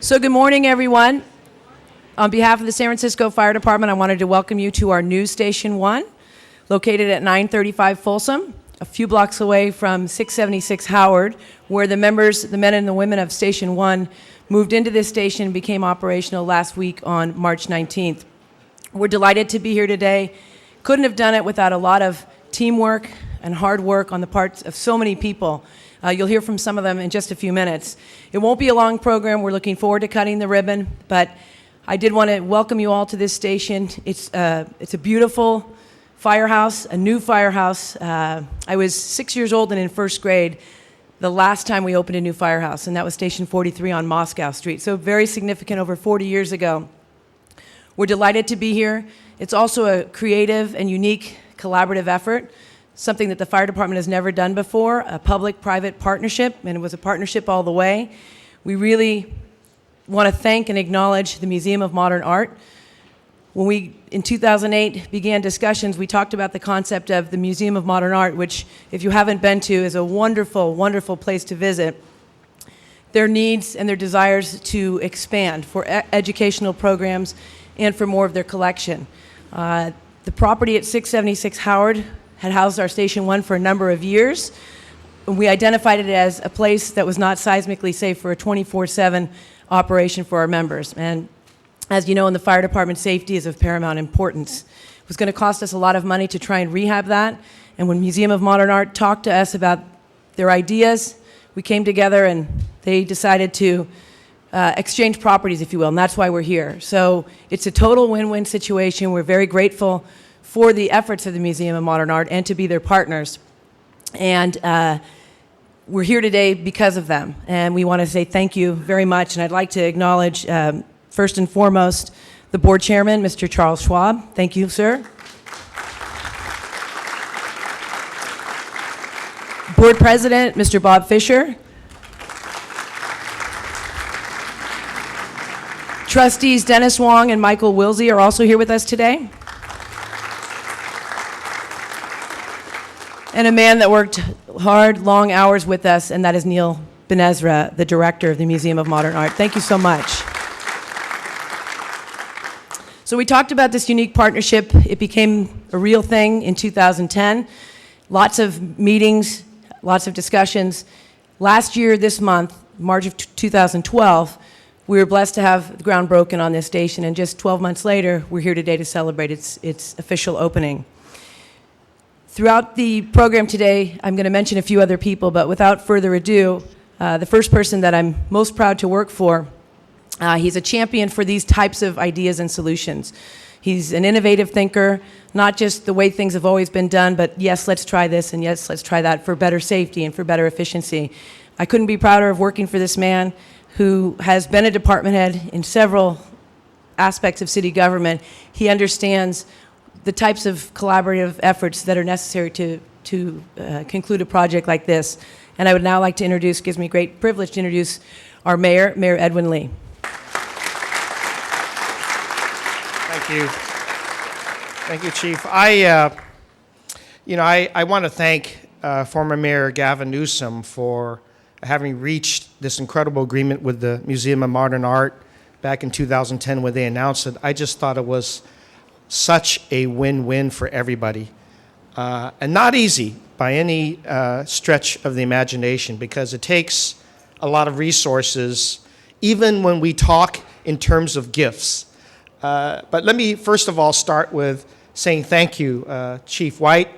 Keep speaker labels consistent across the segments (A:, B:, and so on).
A: So good morning, everyone. On behalf of the San Francisco Fire Department, I wanted to welcome you to our new Station 1, located at 935 Folsom, a few blocks away from 676 Howard, where the men and the women of Station 1 moved into this station and became operational last week on March 19th. We're delighted to be here today. Couldn't have done it without a lot of teamwork and hard work on the parts of so many people. You'll hear from some of them in just a few minutes. It won't be a long program. We're looking forward to cutting the ribbon, but I did want to welcome you all to this station. It's a beautiful firehouse, a new firehouse. I was 6 years old and in first grade the last time we opened a new firehouse, and that was Station 43 on Moscow Street, so very significant, over 40 years ago. We're delighted to be here. It's also a creative and unique collaborative effort, something that the fire department has never done before, a public-private partnership, and it was a partnership all the way. We really want to thank and acknowledge the Museum of Modern Art. When we, in 2008, began discussions, we talked about the concept of the Museum of Modern Art, which, if you haven't been to, is a wonderful, wonderful place to visit. Their needs and their desires to expand for educational programs and for more of their collection. The property at 676 Howard had housed our Station 1 for a number of years. We identified it as a place that was not seismically safe for a 24/7 operation for our members. And as you know, in the fire department, safety is of paramount importance. It was going to cost us a lot of money to try and rehab that. And when Museum of Modern Art talked to us about their ideas, we came together and they decided to exchange properties, if you will, and that's why we're here. So it's a total win-win situation. We're very grateful for the efforts of the Museum of Modern Art and to be their partners. And we're here today because of them. And we want to say thank you very much. And I'd like to acknowledge, first and foremost, the board chairman, Mr. Charles Schwab. Thank you, sir. Board president, Mr. Bob Fisher. Trustees Dennis Wong and Michael Wilsey are also here with us today. And a man that worked hard, long hours with us, and that is Neil Benezra, the director of the Museum of Modern Art. Thank you so much. So we talked about this unique partnership. It became a real thing in 2010. Lots of meetings, lots of discussions. Last year, this month, March of 2012, we were blessed to have the ground broken on this station, and just 12 months later, we're here today to celebrate its official opening. Throughout the program today, I'm going to mention a few other people, but without further ado, the first person that I'm most proud to work for, he's a champion for these types of ideas and solutions. He's an innovative thinker, not just the way things have always been done, but yes, let's try this, and yes, let's try that for better safety and for better efficiency. I couldn't be prouder of working for this man who has been a department head in several aspects of city government. He understands the types of collaborative efforts that are necessary to conclude a project like this. And I would now like to introduce, gives me great privilege to introduce our mayor, Mayor Edwin Lee.
B: Thank you. Thank you, Chief. I want to thank former Mayor Gavin Newsom for having reached this incredible agreement with the Museum of Modern Art back in 2010 when they announced it. I just thought it was such a win-win for everybody. And not easy by any stretch of the imagination, because it takes a lot of resources, even when we talk in terms of gifts. But let me first of all start with saying thank you, Chief White,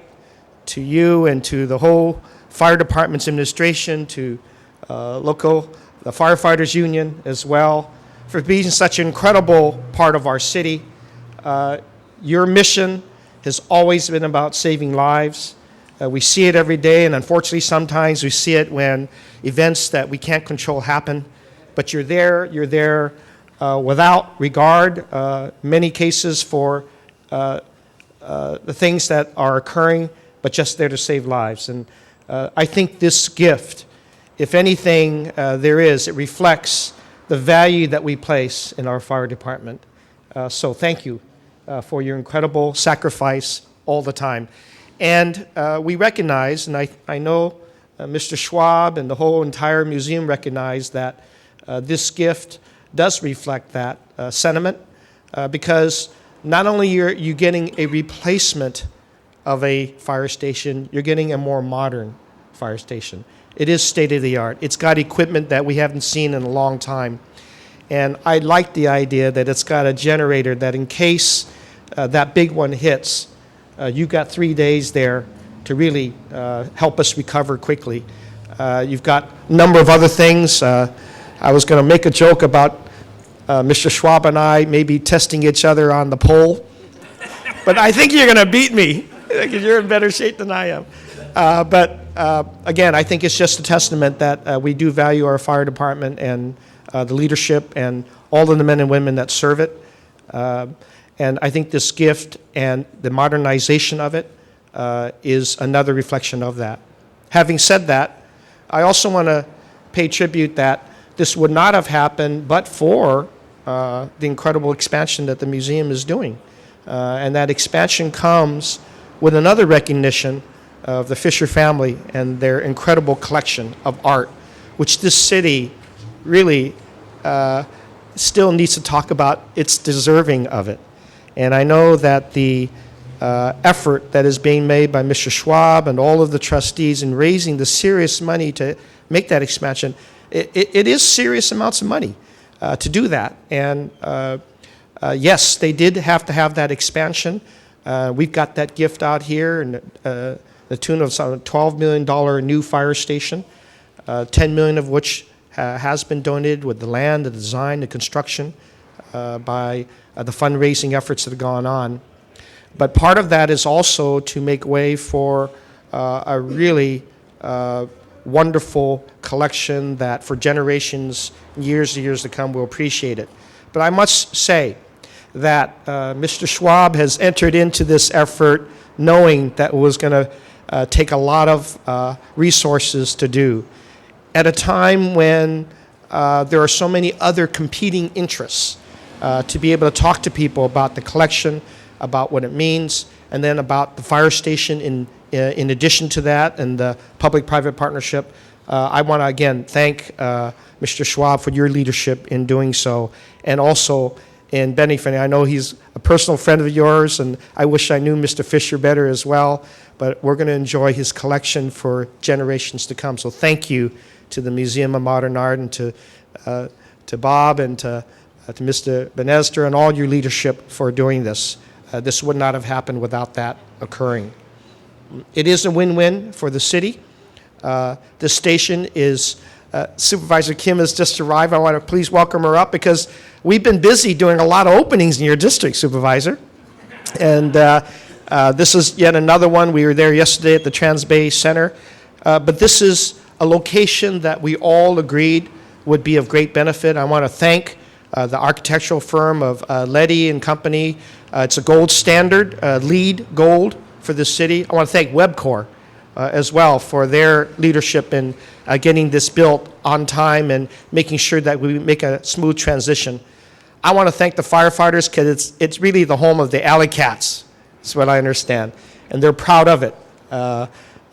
B: to you and to the whole fire department's administration, to the Firefighters Union as well, for being such an incredible part of our city. Your mission has always been about saving lives. We see it every day, and unfortunately sometimes we see it when events that we can't control happen. But you're there without regard, many cases for the things that are occurring, but just there to save lives. And I think this gift, if anything it reflects the value that we place in our fire department. So thank you for your incredible sacrifice all the time. And we recognize, and I know Mr. Schwab and the whole entire museum recognize that this gift does reflect that sentiment, because not only are you getting a replacement of a fire station, you're getting a more modern fire station. It is state-of-the-art. It's got equipment that we haven't seen in a long time. And I like the idea that it's got a generator that in case that big one hits, you've got 3 days there to really help us recover quickly. You've got a number of other things. I was going to make a joke about Mr. Schwab and I maybe testing each other on the pole, but I think you're going to beat me because you're in better shape than I am. But again, I think it's just a testament that we do value our fire department and the leadership and all of the men and women that serve it. And I think this gift and the modernization of it is another reflection of that. Having said that, I also want to pay tribute that this would not have happened but for the incredible expansion that the museum is doing. And that expansion comes with another recognition of the Fisher family and their incredible collection of art, which this city really still needs to talk about. It's deserving of it. And I know that the effort that is being made by Mr. Schwab and all of the trustees in raising the serious money to make that expansion, it is serious amounts of money to do that. And yes, they did have to have that expansion. We've got that gift out here, and the tune of some $12 million new fire station, $10 million of which has been donated with the land, the design, the construction, by the fundraising efforts that have gone on. But part of that is also to make way for a really wonderful collection that for generations, years and years to come, will appreciate it. But I must say that Mr. Schwab has entered into this effort knowing that it was going to take a lot of resources to do at a time when there are so many other competing interests, to be able to talk to people about the collection, about what it means, and then about the fire station in addition to that, and the public-private partnership. I want to again thank Mr. Schwab for your leadership in doing so, and also in benefiting. I know he's a personal friend of yours, and I wish I knew Mr. Fisher better as well, but we're going to enjoy his collection for generations to come. So thank you to the Museum of Modern Art, and to Bob, and to Mr. Benester, and all your leadership for doing this. This would not have happened without that occurring. It is a win-win for the city. The station is, Supervisor Kim has just arrived. I want to please welcome her up because we've been busy doing a lot of openings in your district, Supervisor. And this is yet another one. We were there yesterday at the Trans-Bay Center. But this is a location that we all agreed would be of great benefit. I want to thank the architectural firm of Leddy and Company. It's a gold standard, LEED gold for the city. I want to thank Webcor as well for their leadership in getting this built on time and making sure that we make a smooth transition. I want to thank the firefighters because it's really the home of the alley cats, is what I understand. And they're proud of it.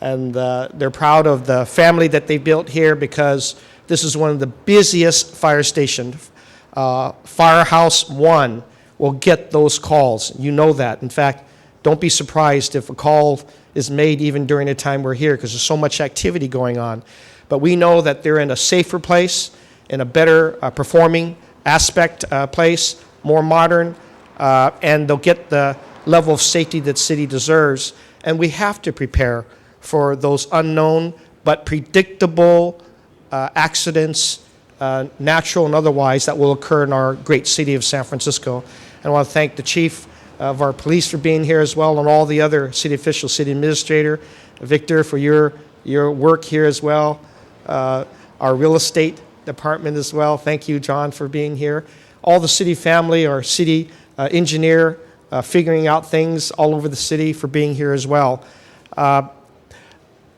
B: And they're proud of the family that they built here because this is one of the busiest fire stations. Firehouse 1 will get those calls. You know that. In fact, don't be surprised if a call is made even during the time we're here because there's so much activity going on. But we know that they're in a safer place, in a better performing aspect place, more modern, and they'll get the level of safety that city deserves. And we have to prepare for those unknown but predictable accidents, natural and otherwise, that will occur in our great city of San Francisco. And I want to thank the chief of our police for being here as well, and all the other city officials, city administrator, Victor, for your work here as well, our real estate department as well. Thank you, John, for being here. All the city family, our city engineer, figuring out things all over the city, for being here as well.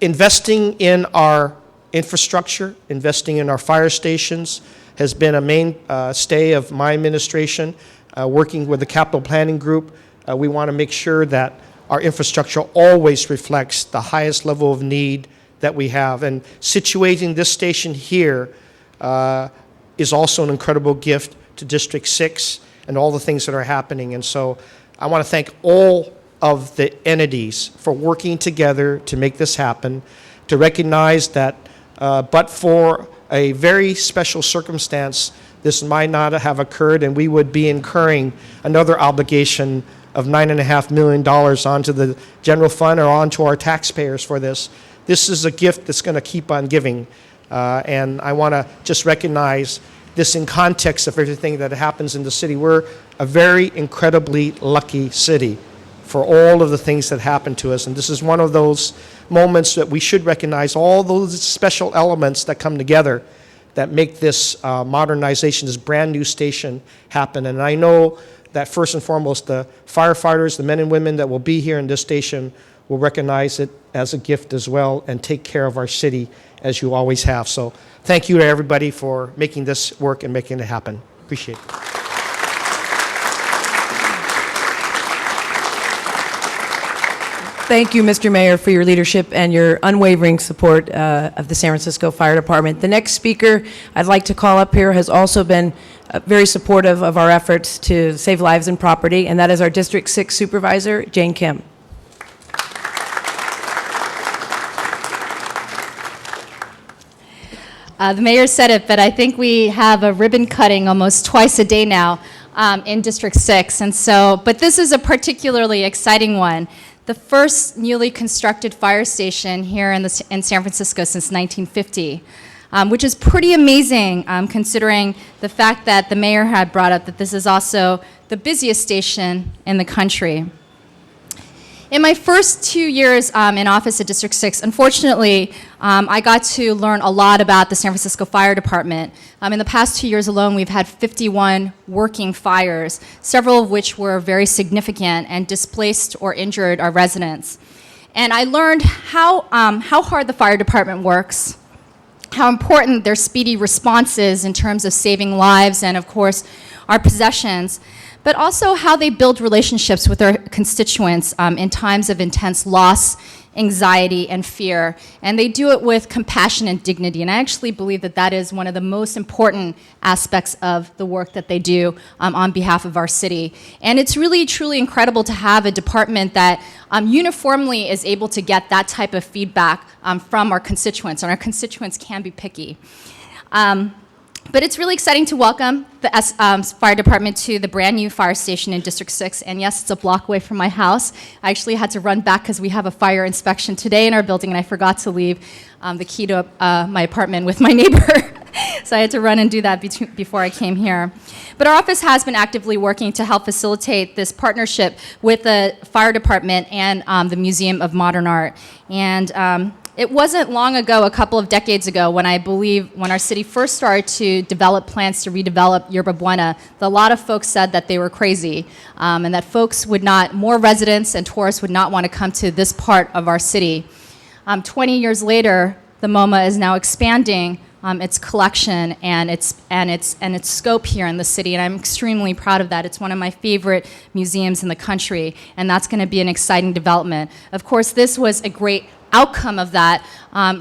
B: Investing in our infrastructure, investing in our fire stations has been a mainstay of my administration. Working with the capital planning group, we want to make sure that our infrastructure always reflects the highest level of need that we have. And situating this station here is also an incredible gift to District 6 and all the things that are happening. And so I want to thank all of the entities for working together to make this happen, to recognize that but for a very special circumstance, this might not have occurred, and we would be incurring another obligation of $9.5 million onto the general fund or onto our taxpayers for this. This is a gift that's going to keep on giving, and I want to just recognize this in context of everything that happens in the city. We're a very incredibly lucky city for all of the things that happen to us, and this is one of those moments that we should recognize all those special elements that come together that make this modernization, this brand new station happen. And I know that first and foremost, the firefighters, the men and women that will be here in this station will recognize it as a gift as well and take care of our city as you always have. So thank you to everybody for making this work and making it happen. Appreciate it.
A: Thank you, Mr. Mayor, for your leadership and your unwavering support of the San Francisco Fire Department. The next speaker I'd like to call up here has also been very supportive of our efforts to save lives and property, and that is our District 6 Supervisor, Jane Kim.
C: The mayor said it, but I think we have a ribbon cutting almost twice a day now in District 6, and so, but this is a particularly exciting one. The first newly constructed fire station here in San Francisco since 1950, which is pretty amazing considering the fact that the mayor had brought up that this is also the busiest station in the country. In my first 2 years in office at District 6, unfortunately, I got to learn a lot about the San Francisco Fire Department. In the past 2 years alone, we've had 51 working fires, several of which were very significant and displaced or injured our residents. And I learned how hard the fire department works, how important their speedy response is in terms of saving lives and, of course, our possessions, but also how they build relationships with their constituents in times of intense loss, anxiety, and fear. And they do it with compassion and dignity. And I actually believe that that is one of the most important aspects of the work that they do on behalf of our city. And it's really, truly incredible to have a department that uniformly is able to get that type of feedback from our constituents. And our constituents can be picky. But it's really exciting to welcome the fire department to the brand new fire station in District 6. And yes, it's a block away from my house. I actually had to run back because we have a fire inspection today in our building, and I forgot to leave the key to my apartment with my neighbor. So I had to run and do that before I came here. But our office has been actively working to help facilitate this partnership with the fire department and the Museum of Modern Art. And it wasn't long ago, a couple of decades ago, when I believe when our city first started to develop plans to redevelop Yerba Buena, a lot of folks said that they were crazy and that folks would not, more residents and tourists would not want to come to this part of our city. 20 years later, the MoMA is now expanding its collection and its scope here in the city, and I'm extremely proud of that. It's one of my favorite museums in the country, and that's going to be an exciting development. Of course, this was a great outcome of that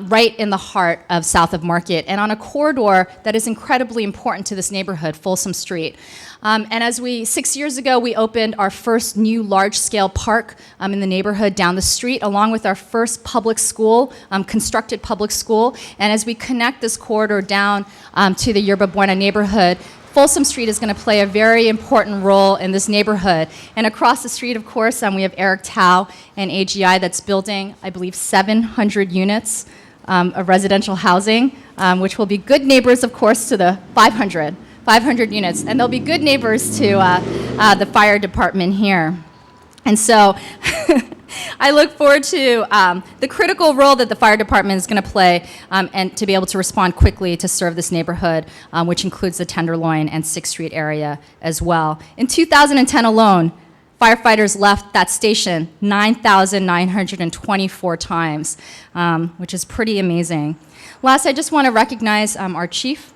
C: right in the heart of South of Market and on a corridor that is incredibly important to this neighborhood, Folsom Street. And as 6 years ago, we opened our first new large-scale park in the neighborhood down the street, along with our first public school, constructed public school. And as we connect this corridor down to the Yerba Buena neighborhood, Folsom Street is going to play a very important role in this neighborhood. And across the street, of course, we have Eric Tao and AGI that's building, I believe, 700 units of residential housing, which will be good neighbors, of course, to the 500 units. And they'll be good neighbors to the fire department here. And so I look forward to the critical role that the fire department is going to play and to be able to respond quickly to serve this neighborhood, which includes the Tenderloin and 6th Street area as well. In 2010 alone, firefighters left that station 9,924 times, which is pretty amazing. Last, I just want to recognize our chief.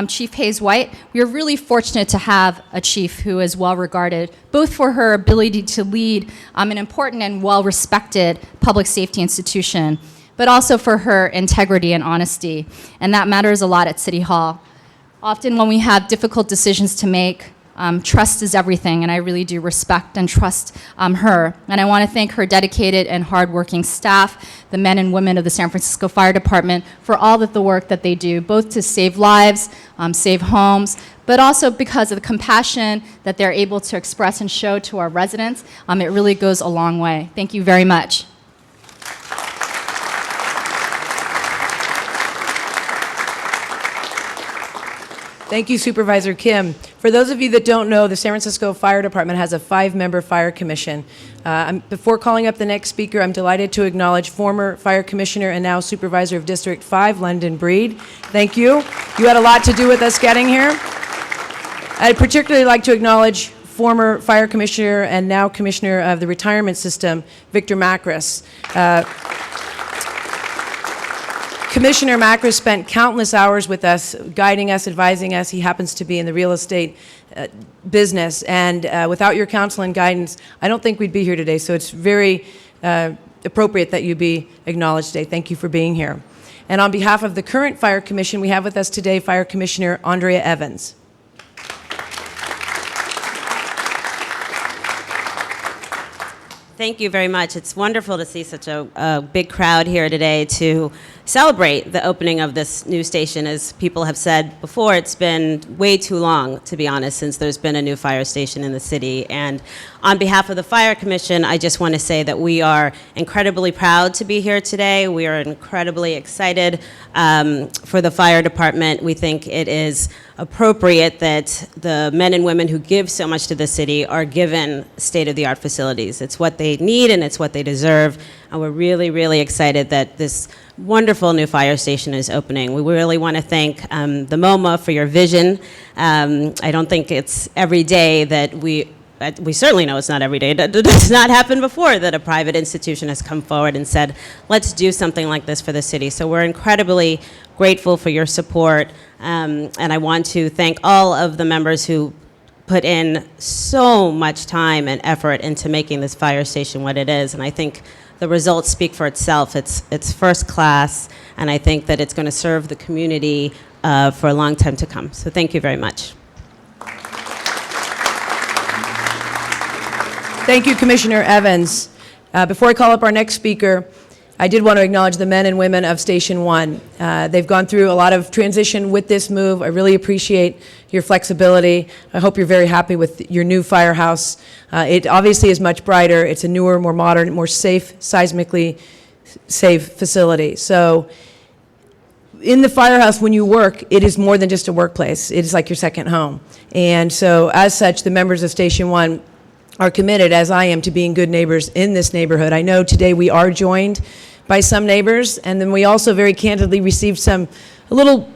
C: Chief Hayes White. We are really fortunate to have a chief who is well regarded, both for her ability to lead an important and well-respected public safety institution, but also for her integrity and honesty, and that matters a lot at City Hall. Often when we have difficult decisions to make, trust is everything, and I really do respect and trust her. And I want to thank her dedicated and hardworking staff, the men and women of the San Francisco Fire Department, for all of the work that they do, both to save lives, save homes, but also because of the compassion that they're able to express and show to our residents. It really goes a long way. Thank you very much.
A: Thank you, Supervisor Kim. For those of you that don't know, the San Francisco Fire Department has a 5-member fire commission. Before calling up the next speaker, I'm delighted to acknowledge former fire commissioner and now supervisor of District 5, London Breed. Thank you. You had a lot to do with us getting here. I'd particularly like to acknowledge former fire commissioner and now commissioner of the retirement system, Victor Macris. Commissioner Macris spent countless hours with us, guiding us, advising us. He happens to be in the real estate business, and without your counsel and guidance, I don't think we'd be here today, so it's very appropriate that you be acknowledged today. Thank you for being here. And on behalf of the current Fire Commission, we have with us today Fire Commissioner Andrea Evans.
D: Thank you very much. It's wonderful to see such a big crowd here today to celebrate the opening of this new station. As people have said before, it's been way too long, to be honest, since there's been a new fire station in the city. And on behalf of the Fire Commission, I just want to say that we are incredibly proud to be here today. We are incredibly excited for the fire department. We think it is appropriate that the men and women who give so much to the city are given state-of-the-art facilities. It's what they need and it's what they deserve, and we're really, really excited that this wonderful new fire station is opening. We really want to thank the MOMA for your vision. I don't think it's every day that we certainly know it's not every day. It does not happen before that a private institution has come forward and said, let's do something like this for the city. So we're incredibly grateful for your support. And I want to thank all of the members who put in so much time and effort into making this fire station what it is. And I think the results speak for itself. It's first class, and I think that it's going to serve the community for a long time to come. So thank you very much.
A: Thank you, Commissioner Evans. Before I call up our next speaker, I did want to acknowledge the men and women of Station 1. They've gone through a lot of transition with this move. I really appreciate your flexibility. I hope you're very happy with your new firehouse. It obviously is much brighter. It's a newer, more modern, more safe, seismically safe facility. So in the firehouse, when you work, it is more than just a workplace. It is like your second home. And so as such, the members of Station 1 are committed, as I am, to being good neighbors in this neighborhood. I know today we are joined by some neighbors, and then we also very candidly received a little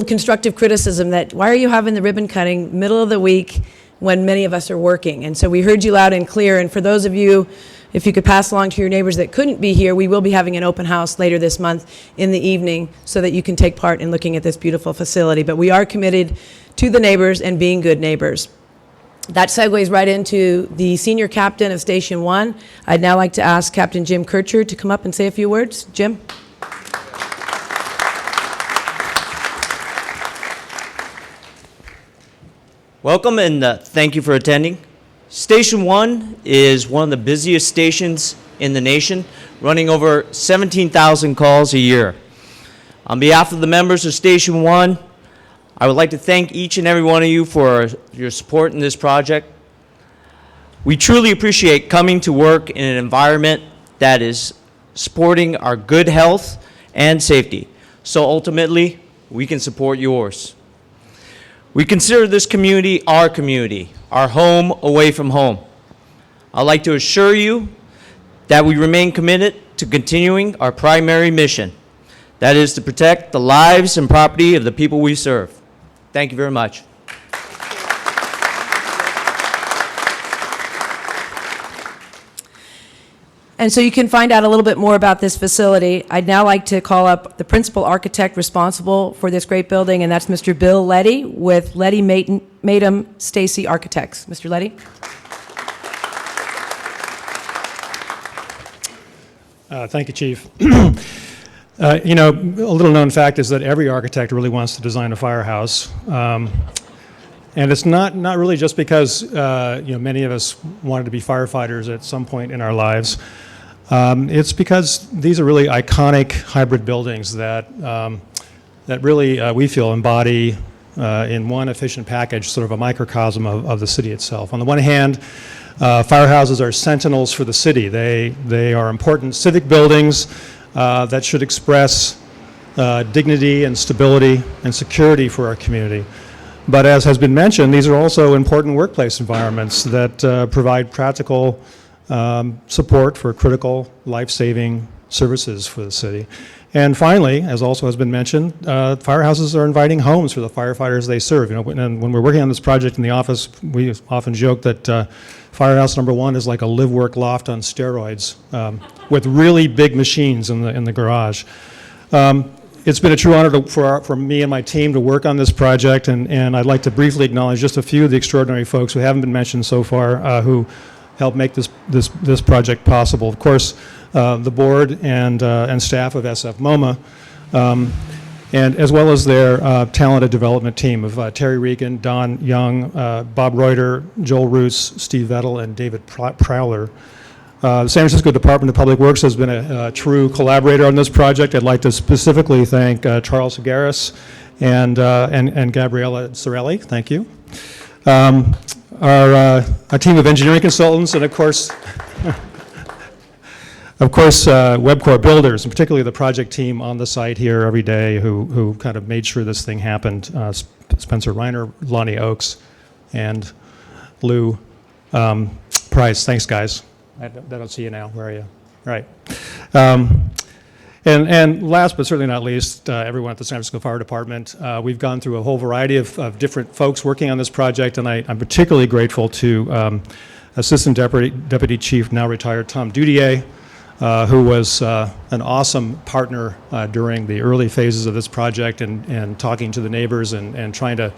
A: constructive criticism that, why are you having the ribbon cutting middle of the week when many of us are working? And so we heard you loud and clear, and for those of you, if you could pass along to your neighbors that couldn't be here, we will be having an open house later this month in the evening so that you can take part in looking at this beautiful facility. But we are committed to the neighbors and being good neighbors. That segues right into the senior captain of Station 1. I'd now like to ask Captain Jim Kircher to come up and say a few words. Jim?
E: Welcome and thank you for attending. Station 1 is one of the busiest stations in the nation, running over 17,000 calls a year. On behalf of the members of Station 1, I would like to thank each and every one of you for your support in this project. We truly appreciate coming to work in an environment that is supporting our good health and safety, so ultimately we can support yours. We consider this community, our home away from home. I'd like to assure you that we remain committed to continuing our primary mission, that is to protect the lives and property of the people we serve. Thank you very much.
A: And so you can find out a little bit more about this facility. I'd now like to call up the principal architect responsible for this great building, and that's Mr. Bill Leddy with Leddy Matum Stacy Architects. Mr. Leddy?
F: Thank you, Chief. You know, a little known fact is that every architect really wants to design a firehouse. And it's not really just because, you know, many of us wanted to be firefighters at some point in our lives. It's because these are really iconic hybrid buildings that, that really, we feel, embody in one efficient package sort of a microcosm of the city itself. On the one hand, firehouses are sentinels for the city. They are important civic buildings that should express dignity and stability and security for our community. But as has been mentioned, these are also important workplace environments that provide practical support for critical life-saving services for the city. And finally, as also has been mentioned, firehouses are inviting homes for the firefighters they serve. You know, when we're working on this project in the office, we often joke that firehouse number 1 is like a live-work loft on steroids with really big machines in the garage. It's been a true honor for me and my team to work on this project, and I'd like to briefly acknowledge just a few of the extraordinary folks who haven't been mentioned so far who helped make this project possible. Of course, the board and staff of SFMOMA, and as well as their talented development team of Terry Regan, Don Young, Bob Reuter, Joel Roos, Steve Vettel, and David Prowler. The San Francisco Department of Public Works has been a true collaborator on this project. I'd like to specifically thank Charles Higueras and Gabriella Sorelli. Thank you. Our team of engineering consultants, and of course, WebCore builders, and particularly the project team on the site here every day who kind of made sure this thing happened. Spencer Reiner, Lonnie Oakes, and Lou Price. Thanks, guys. I don't see you now. Where are you? Right. And last but certainly not least, everyone at the San Francisco Fire Department. We've gone through a whole variety of different folks working on this project, and I'm particularly grateful to Assistant Deputy Chief, now retired, Tom Dudier, who was an awesome partner during the early phases of this project and talking to the neighbors and trying to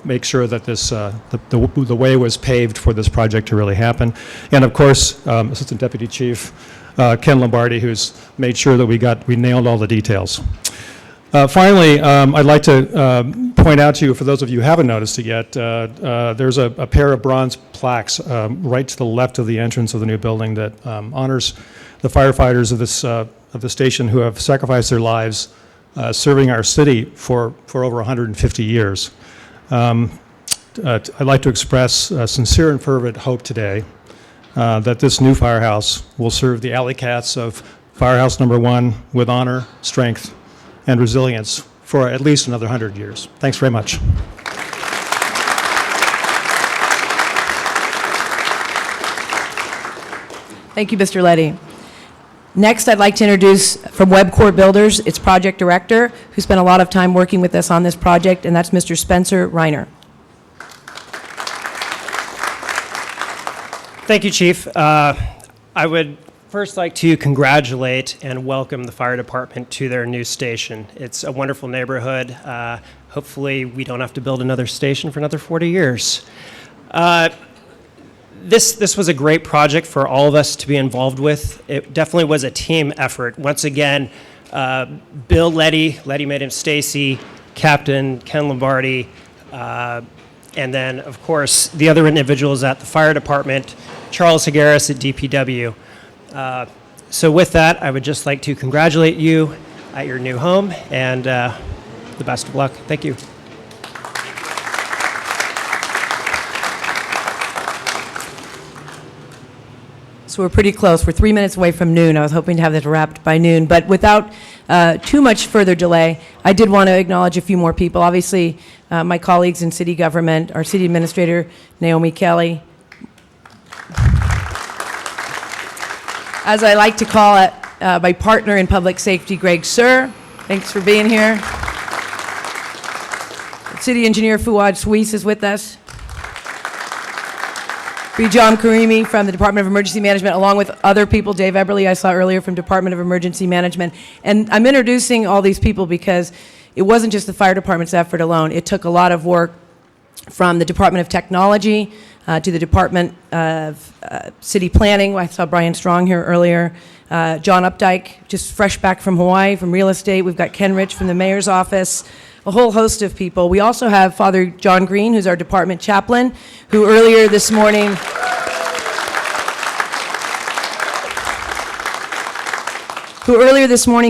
F: make sure that this the way was paved for this project to really happen. And of course, Assistant Deputy Chief Ken Lombardi, who's made sure that we nailed all the details. Finally, I'd like to point out to you, for those of you who haven't noticed it yet, there's a pair of bronze plaques right to the left of the entrance of the new building that honors the firefighters of the station who have sacrificed their lives serving our city for over 150 years. I'd like to express sincere and fervent hope today that this new firehouse will serve the alley cats of Firehouse Number 1 with honor, strength, and resilience for at least another 100 years. Thanks very much.
A: Thank you, Mr. Leddy. Next, I'd like to introduce from WebCore Builders, its project director, who spent a lot of time working with us on this project, and that's Mr. Spencer Reiner.
G: Thank you, Chief. I would first like to congratulate and welcome the fire department to their new station. It's a wonderful neighborhood. Hopefully, we don't have to build another station for another 40 years. This was a great project for all of us to be involved with. It definitely was a team effort. Once again, Bill Leddy made him Stacy, Captain Ken Lombardi, and then, of course, the other individuals at the fire department, Charles Higueras at DPW. So with that, I would just like to congratulate you at your new home, and the best of luck. Thank you.
A: So we're pretty close. We're 3 minutes away from noon. I was hoping to have this wrapped by noon. But without too much further delay, I did want to acknowledge a few more people. Obviously, my colleagues in city government, our city administrator, Naomi Kelly. As I like to call it, my partner in public safety, Greg Sir. Thanks for being here. City engineer Fuad Suisse is with us. John Karimi from the Department of Emergency Management, along with other people, Dave Eberly I saw earlier from Department of Emergency Management. And I'm introducing all these people because it wasn't just the fire department's effort alone. It took a lot of work from the Department of Technology, to the Department of City Planning. I saw Brian Strong here earlier. John Updike, just fresh back from Hawaii, from real estate. We've got Ken Rich from the mayor's office, a whole host of people. We also have Father John Green, who's our department chaplain, who earlier this morning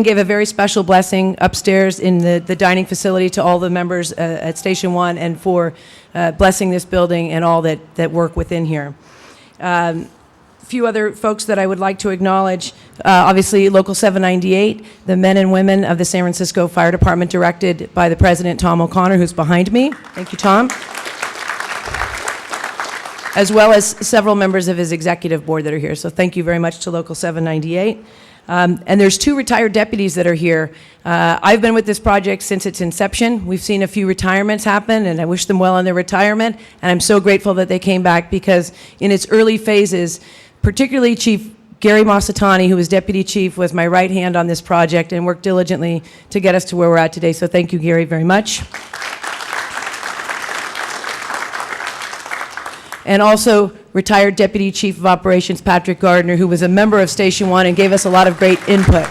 A: gave a very special blessing upstairs in the dining facility to all the members at Station 1 and for blessing this building and all that work within here. A few other folks that I would like to acknowledge, obviously Local 798, the men and women of the San Francisco Fire Department, directed by the President, Tom O'Connor, who's behind me. Thank you, Tom. As well as several members of his executive board that are here. So thank you very much to Local 798. And there's 2 retired deputies that are here. I've been with this project since its inception. We've seen a few retirements happen, and I wish them well in their retirement. And I'm so grateful that they came back because in its early phases, particularly Chief Gary Massatani, who was deputy chief, was my right hand on this project and worked diligently to get us to where we're at today. So thank you, Gary, very much. And also retired Deputy Chief of Operations Patrick Gardner, who was a member of Station 1 and gave us a lot of great input.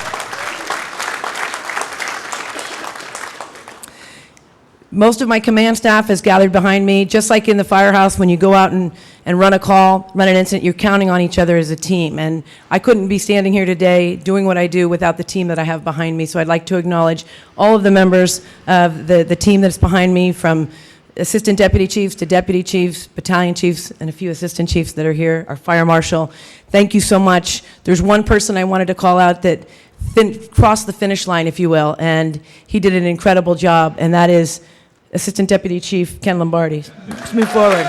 A: Most of my command staff is gathered behind me. Just like in the firehouse, when you go out and run a call, run an incident, you're counting on each other as a team. And I couldn't be standing here today doing what I do without the team that I have behind me. So I'd like to acknowledge all of the members of the team that's behind me, from assistant deputy chiefs to deputy chiefs, battalion chiefs, and a few assistant chiefs that are here, our fire marshal. Thank you so much. There's one person I wanted to call out that crossed the finish line, if you will, and he did an incredible job, and that is Assistant Deputy Chief Ken Lombardi. Let's move forward.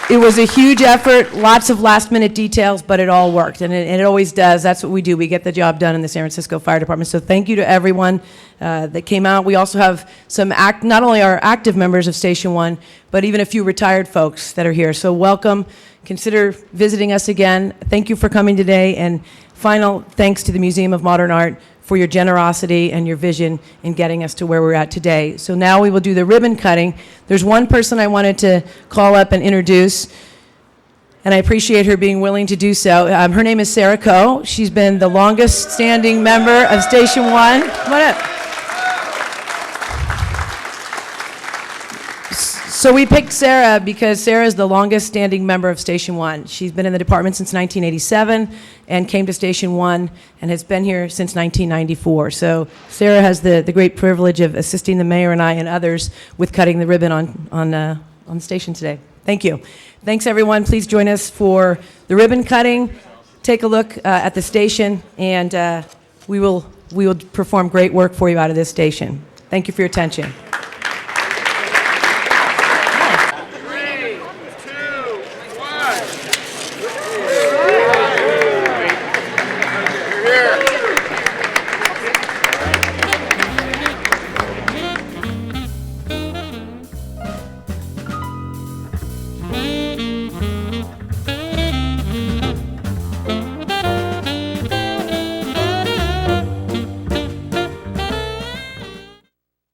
A: It was a huge effort, lots of last-minute details, but it all worked, and it always does. That's what we do. We get the job done in the San Francisco Fire Department. So thank you to everyone that came out. We also have some not only our active members of Station 1, but even a few retired folks that are here. So welcome. Consider visiting us again. Thank you for coming today, and final thanks to the Museum of Modern Art for your generosity and your vision in getting us to where we're at today. So now we will do the ribbon cutting. There's one person I wanted to call up and introduce, and I appreciate her being willing to do so. Her name is Sarah Coe. She's been the longest standing member of Station 1. Come on up. So we picked Sarah because Sarah is the longest standing member of Station 1. She's been in the department since 1987 and came to Station 1 and has been here since 1994. So Sarah has the great privilege of assisting the mayor and I and others with cutting the ribbon on the station today. Thank you. Thanks, everyone. Please join us for the ribbon cutting. Take a look at the station, and we will perform great work for you out of this station. Thank you for your attention.